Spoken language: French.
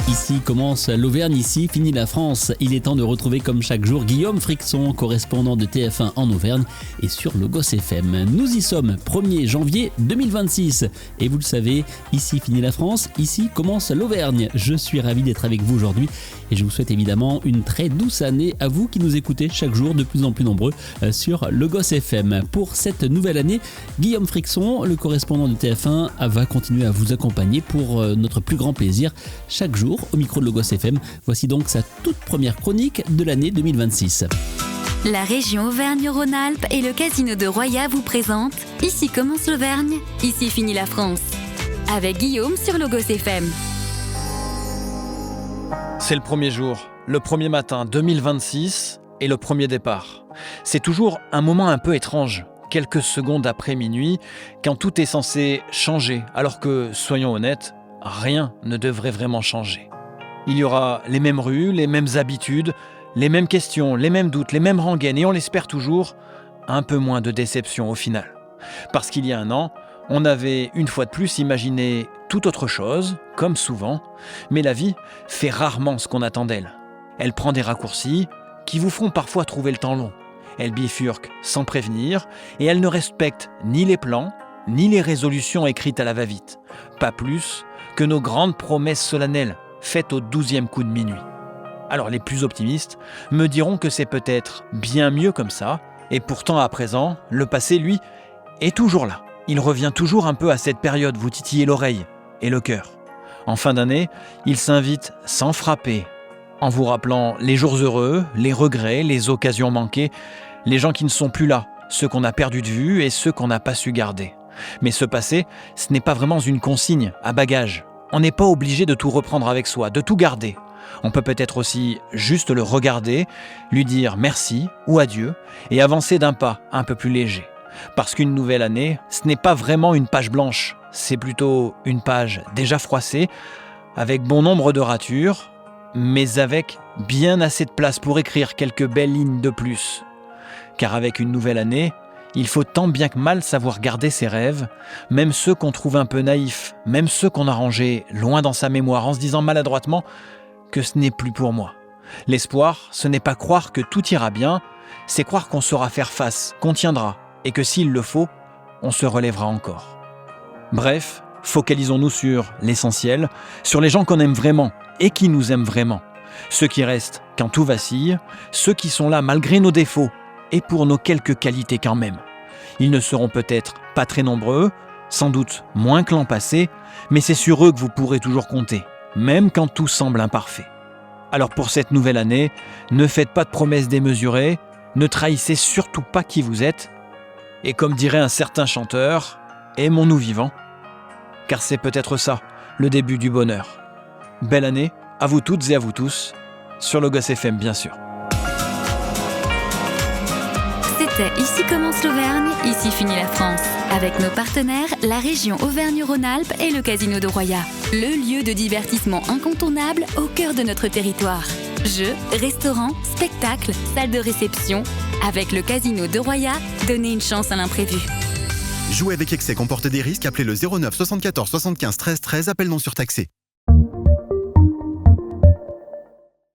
Ici commence l'Auvergne, ici finit la France. Il est temps de retrouver comme chaque jour Guillaume Frixon, correspondant de TF1 en Auvergne et sur Logos FM. Nous y sommes, 1er janvier 2026. Et vous le savez, ici finit la France, ici commence l'Auvergne. Je suis ravi d'être avec vous aujourd'hui et je vous souhaite évidemment une très douce année à vous qui nous écoutez chaque jour de plus en plus nombreux sur Logos FM. Pour cette nouvelle année, Guillaume Frixon, le correspondant de TF1, va continuer à vous accompagner pour notre plus grand plaisir chaque jour au micro de Logos FM. Voici donc sa toute première chronique de l'année 2026. La région Auvergne-Rhône-Alpes et le casino de Roya vous présentent Ici commence l'Auvergne, ici finit la France. Avec Guillaume sur Logos FM. C'est le premier jour, le premier matin 2026 et le premier départ. C'est toujours un moment un peu étrange, quelques secondes après minuit, quand tout est censé changer, alors que, soyons honnêtes, rien ne devrait vraiment changer. Il y aura les mêmes rues, les mêmes habitudes, les mêmes questions, les mêmes doutes, les mêmes rengaines et on l'espère toujours, un peu moins de déception au final. Parce qu'il y a un an, on avait une fois de plus imaginé tout autre chose, comme souvent, mais la vie fait rarement ce qu'on attend d'elle. Elle prend des raccourcis qui vous feront parfois trouver le temps long. Elle bifurque sans prévenir et elle ne respecte ni les plans, ni les résolutions écrites à la va-vite. Pas plus que nos grandes promesses solennelles faites au 12e coup de minuit. Alors les plus optimistes me diront que c'est peut-être bien mieux comme ça, et pourtant à présent, le passé, lui, est toujours là. Il revient toujours un peu à cette période, vous titiller l'oreille et le cœur. En fin d'année, il s'invite sans frapper, en vous rappelant les jours heureux, les regrets, les occasions manquées, les gens qui ne sont plus là, ceux qu'on a perdus de vue et ceux qu'on n'a pas su garder. Mais ce passé, ce n'est pas vraiment une consigne à bagages. On n'est pas obligé de tout reprendre avec soi, de tout garder. On peut peut-être aussi juste le regarder, lui dire merci ou adieu et avancer d'un pas un peu plus léger. Parce qu'une nouvelle année, ce n'est pas vraiment une page blanche, c'est plutôt une page déjà froissée, avec bon nombre de ratures, mais avec bien assez de place pour écrire quelques belles lignes de plus. Car avec une nouvelle année, il faut tant bien que mal savoir garder ses rêves, même ceux qu'on trouve un peu naïfs, même ceux qu'on a rangés loin dans sa mémoire en se disant maladroitement que ce n'est plus pour moi. L'espoir, ce n'est pas croire que tout ira bien, c'est croire qu'on saura faire face, qu'on tiendra, et que s'il le faut, on se relèvera encore. Bref, focalisons-nous sur l'essentiel, sur les gens qu'on aime vraiment et qui nous aiment vraiment. Ceux qui restent quand tout vacille, ceux qui sont là malgré nos défauts et pour nos quelques qualités quand même. Ils ne seront peut-être pas très nombreux, sans doute moins que l'an passé, mais c'est sur eux que vous pourrez toujours compter, même quand tout semble imparfait. Alors pour cette nouvelle année, ne faites pas de promesses démesurées, ne trahissez surtout pas qui vous êtes, et comme dirait un certain chanteur, aimons-nous vivants, car c'est peut-être ça, le début du bonheur. Belle année, à vous toutes et à vous tous, sur Logos FM bien sûr. C'était Ici commence l'Auvergne, ici finit la France. Avec nos partenaires, la région Auvergne-Rhône-Alpes et le casino de Roya. Le lieu de divertissement incontournable au cœur de notre territoire. Jeux, restaurants, spectacles, salles de réception. Avec le casino de Roya, donnez une chance à l'imprévu. Jouer avec excès comporte des risques. Appelez le 09 74 75 13 13, appel non surtaxé.